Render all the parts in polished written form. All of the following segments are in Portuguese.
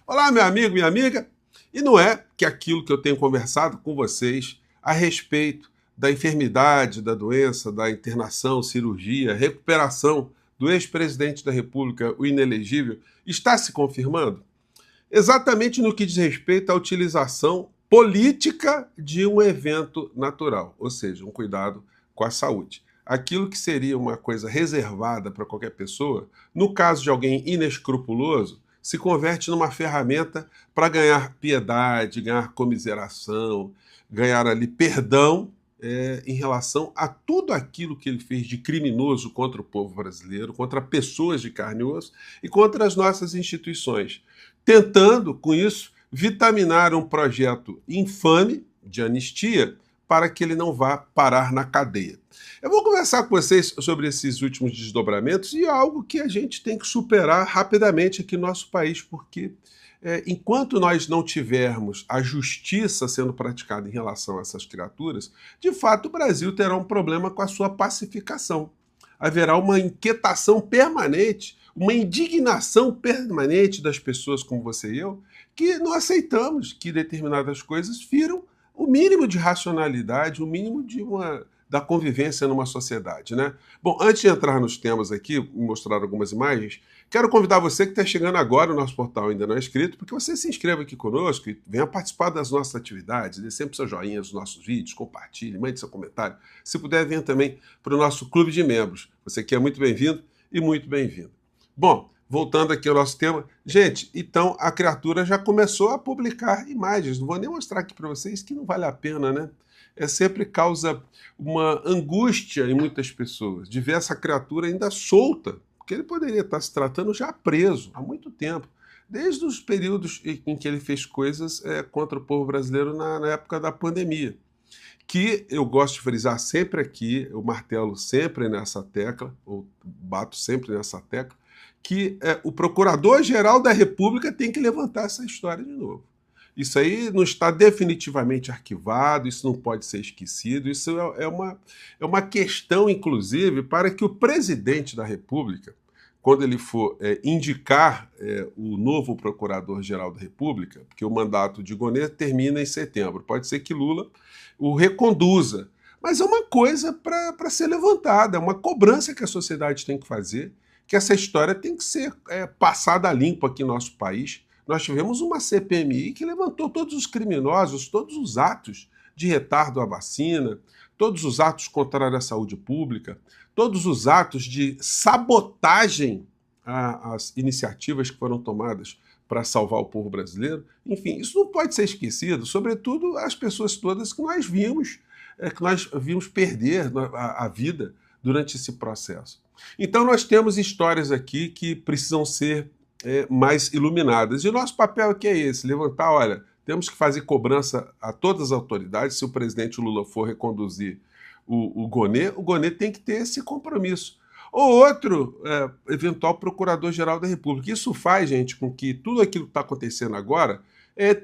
Olá, meu amigo, minha amiga. E não é que aquilo que eu tenho conversado com vocês a respeito da enfermidade, da doença, da internação, cirurgia, recuperação do ex-presidente da República, o inelegível, está se confirmando? Exatamente no que diz respeito à utilização política de um evento natural, ou seja, um cuidado com a saúde. Aquilo que seria uma coisa reservada para qualquer pessoa, no caso de alguém inescrupuloso, se converte numa ferramenta para ganhar piedade, ganhar comiseração, ganhar ali perdão em relação a tudo aquilo que ele fez de criminoso contra o povo brasileiro, contra pessoas de carne e osso e contra as nossas instituições, tentando, com isso, vitaminar um projeto infame de anistia para que ele não vá parar na cadeia. Eu vou conversar com vocês sobre esses últimos desdobramentos e algo que a gente tem que superar rapidamente aqui no nosso país, porque enquanto nós não tivermos a justiça sendo praticada em relação a essas criaturas, de fato o Brasil terá um problema com a sua pacificação. Haverá uma inquietação permanente, uma indignação permanente das pessoas como você e eu, que não aceitamos que determinadas coisas firam o mínimo de racionalidade, o mínimo da convivência numa sociedade, né? Bom, antes de entrar nos temas aqui, mostrar algumas imagens, quero convidar você que está chegando agora, o nosso portal ainda não é inscrito, porque você se inscreva aqui conosco e venha participar das nossas atividades, dê sempre seu joinha nos nossos vídeos, compartilhe, mande seu comentário. Se puder, venha também para o nosso clube de membros. Você aqui é muito bem-vindo e muito bem-vindo. Bom, voltando aqui ao nosso tema, gente, então a criatura já começou a publicar imagens. Não vou nem mostrar aqui para vocês que não vale a pena, né? Sempre causa uma angústia em muitas pessoas de ver essa criatura ainda solta, porque ele poderia estar se tratando já preso há muito tempo, desde os períodos em que ele fez coisas contra o povo brasileiro na época da pandemia. Que eu gosto de frisar sempre aqui, eu martelo sempre nessa tecla, ou bato sempre nessa tecla, que o Procurador-Geral da República tem que levantar essa história de novo. Isso aí não está definitivamente arquivado, isso não pode ser esquecido, isso é uma questão, inclusive, para que o presidente da República, quando ele for indicar o novo Procurador-Geral da República, porque o mandato de Gonê termina em setembro, pode ser que Lula o reconduza, mas é uma coisa para ser levantada, é uma cobrança que a sociedade tem que fazer, que essa história tem que ser passada a limpo aqui no nosso país. Nós tivemos uma CPMI que levantou todos os criminosos, todos os atos de retardo à vacina, todos os atos contrários à saúde pública, todos os atos de sabotagem às iniciativas que foram tomadas para salvar o povo brasileiro. Enfim, isso não pode ser esquecido, sobretudo as pessoas todas que nós vimos perder a vida durante esse processo. Então nós temos histórias aqui que precisam ser mais iluminadas. E o nosso papel aqui é esse, levantar, olha, temos que fazer cobrança a todas as autoridades. Se o presidente Lula for reconduzir o Gonê tem que ter esse compromisso. Ou outro eventual procurador-geral da República. Isso faz, gente, com que tudo aquilo que está acontecendo agora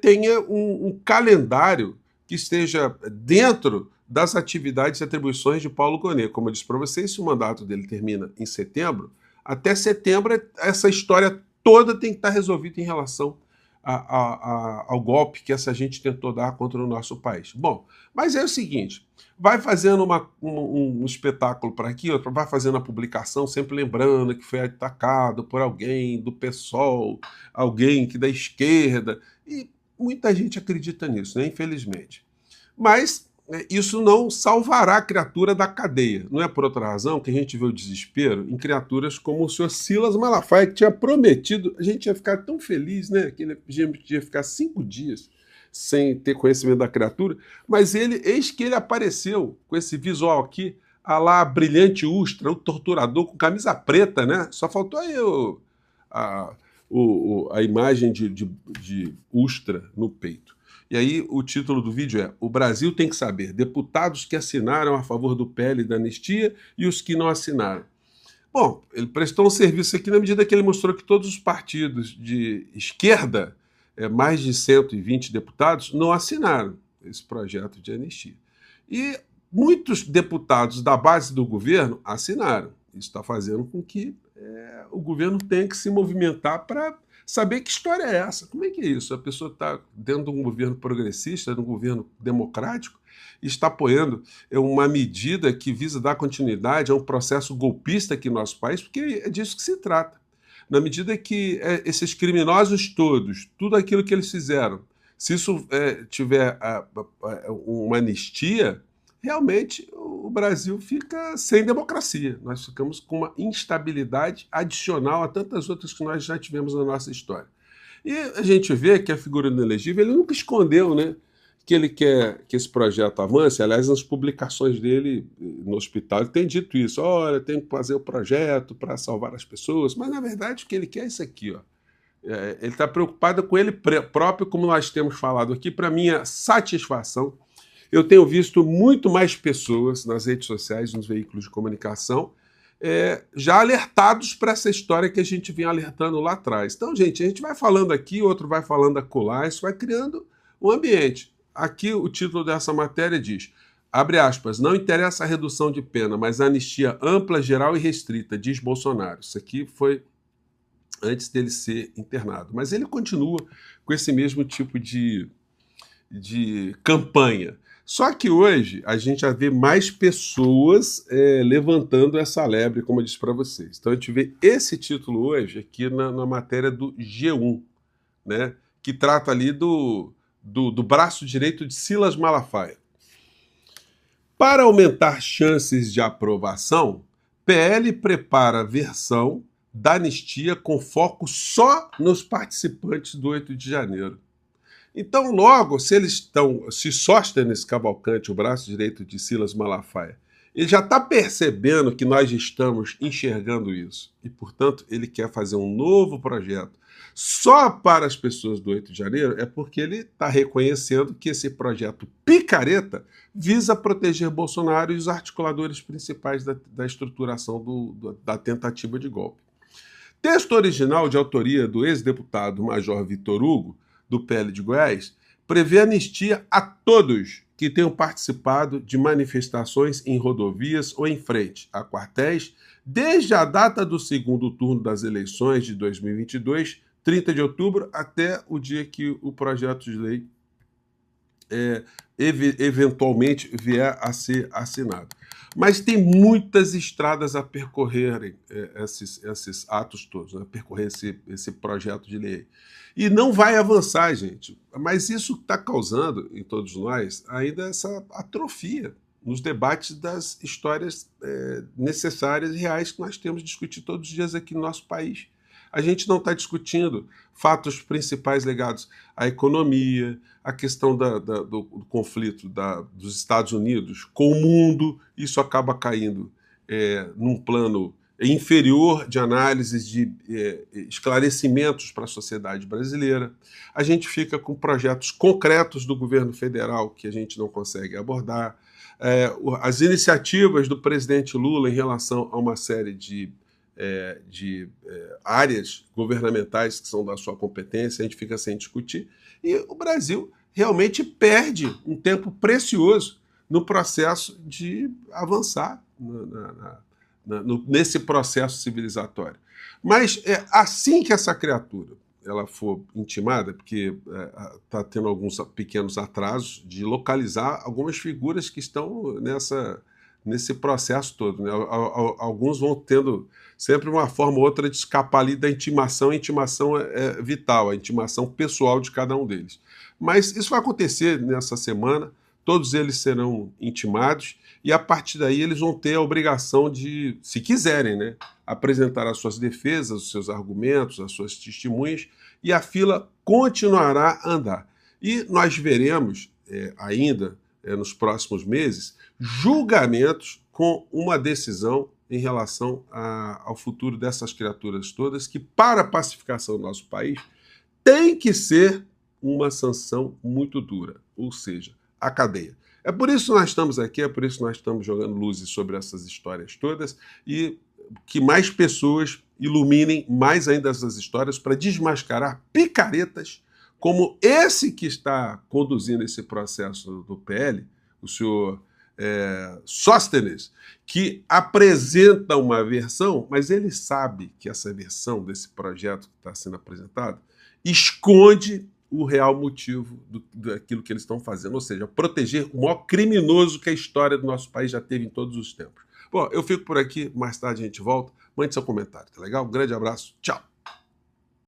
tenha um calendário que esteja dentro das atividades e atribuições de Paulo Gonê. Como eu disse para vocês, se o mandato dele termina em setembro, até setembro essa história toda tem que estar resolvida em relação ao golpe que essa gente tentou dar contra o nosso país. Bom, mas é o seguinte, vai fazendo um espetáculo para aqui, outro, vai fazendo a publicação, sempre lembrando que foi atacado por alguém do PSOL, alguém que da esquerda, e muita gente acredita nisso, né, infelizmente. Mas isso não salvará a criatura da cadeia. Não é por outra razão que a gente vê o desespero em criaturas como o senhor Silas Malafaia, que tinha prometido, a gente ia ficar tão feliz, né? Que ele ia ficar 5 dias sem ter conhecimento da criatura, mas eis que ele apareceu com esse visual aqui, a lá Brilhante Ustra, o torturador com camisa preta, né? Só faltou aí a imagem de Ustra no peito. E aí o título do vídeo é: o Brasil tem que saber, deputados que assinaram a favor do PL da anistia e os que não assinaram. Bom, ele prestou um serviço aqui na medida que ele mostrou que todos os partidos de esquerda, mais de 120 deputados, não assinaram esse projeto de anistia. E muitos deputados da base do governo assinaram. Isso está fazendo com que o governo tenha que se movimentar para saber que história é essa. Como é que é isso? A pessoa está dentro de um governo progressista, de um governo democrático, e está apoiando uma medida que visa dar continuidade a um processo golpista aqui no nosso país, porque é disso que se trata. Na medida que esses criminosos todos, tudo aquilo que eles fizeram, se isso tiver uma anistia, realmente o Brasil fica sem democracia. Nós ficamos com uma instabilidade adicional a tantas outras que nós já tivemos na nossa história. E a gente vê que a figura do inelegível, ele nunca escondeu, né, que ele quer que esse projeto avance. Aliás, nas publicações dele no hospital, ele tem dito isso: olha, tem que fazer o projeto para salvar as pessoas, mas na verdade o que ele quer é isso aqui, ó. Ele está preocupado com ele próprio, como nós temos falado aqui. Para minha satisfação, eu tenho visto muito mais pessoas nas redes sociais, nos veículos de comunicação, já alertados para essa história que a gente vinha alertando lá atrás. Então, gente, a gente vai falando aqui, outro vai falando acolá, isso vai criando um ambiente. Aqui o título dessa matéria diz, abre aspas, não interessa a redução de pena, mas a anistia ampla, geral e restrita, diz Bolsonaro. Isso aqui foi antes dele ser internado. Mas ele continua com esse mesmo tipo de campanha. Só que hoje a gente já vê mais pessoas levantando essa lebre, como eu disse para vocês. Então a gente vê esse título hoje aqui na matéria do G1, né, que trata ali do braço direito de Silas Malafaia. Para aumentar chances de aprovação, PL prepara versão da anistia com foco só nos participantes do 8 de janeiro. Então, logo, se eles estão, se Sóstenes Cavalcante, o braço direito de Silas Malafaia, ele já está percebendo que nós estamos enxergando isso. E, portanto, ele quer fazer um novo projeto só para as pessoas do 8 de janeiro, é porque ele está reconhecendo que esse projeto picareta visa proteger Bolsonaro e os articuladores principais da estruturação da tentativa de golpe. Texto original de autoria do ex-deputado Major Vitor Hugo, do PL de Goiás, prevê anistia a todos que tenham participado de manifestações em rodovias ou em frente a quartéis desde a data do segundo turno das eleições de 2022, 30 de outubro, até o dia que o projeto de lei eventualmente vier a ser assinado. Mas tem muitas estradas a percorrerem esses atos todos, né? Percorrer esse projeto de lei. E não vai avançar, gente. Mas isso está causando em todos nós ainda essa atrofia nos debates das histórias necessárias e reais que nós temos de discutir todos os dias aqui no nosso país. A gente não está discutindo fatos principais ligados à economia, a questão do conflito dos Estados Unidos com o mundo. Isso acaba caindo num plano inferior de análises, de esclarecimentos para a sociedade brasileira. A gente fica com projetos concretos do governo federal que a gente não consegue abordar. As iniciativas do presidente Lula em relação a uma série de áreas governamentais que são da sua competência, a gente fica sem discutir, e o Brasil realmente perde um tempo precioso no processo de avançar nesse processo civilizatório. Mas assim que essa criatura ela for intimada, porque está tendo alguns pequenos atrasos de localizar algumas figuras que estão nesse processo todo, né? Alguns vão tendo sempre uma forma ou outra de escapar ali da intimação. A intimação é vital, a intimação pessoal de cada um deles. Mas isso vai acontecer nessa semana, todos eles serão intimados e a partir daí eles vão ter a obrigação de, se quiserem, né, apresentar as suas defesas, os seus argumentos, as suas testemunhas, e a fila continuará a andar. E nós veremos ainda nos próximos meses julgamentos com uma decisão em relação ao futuro dessas criaturas todas, que para a pacificação do nosso país tem que ser uma sanção muito dura, ou seja, a cadeia. É por isso que nós estamos aqui, é por isso que nós estamos jogando luzes sobre essas histórias todas e que mais pessoas iluminem mais ainda essas histórias para desmascarar picaretas como esse que está conduzindo esse processo do PL, o senhor Sóstenes, que apresenta uma versão, mas ele sabe que essa versão desse projeto que está sendo apresentado esconde o real motivo daquilo que eles estão fazendo, ou seja, proteger o maior criminoso que a história do nosso país já teve em todos os tempos. Bom, eu fico por aqui, mais tarde a gente volta. Mande seu comentário, tá legal? Um grande abraço, tchau!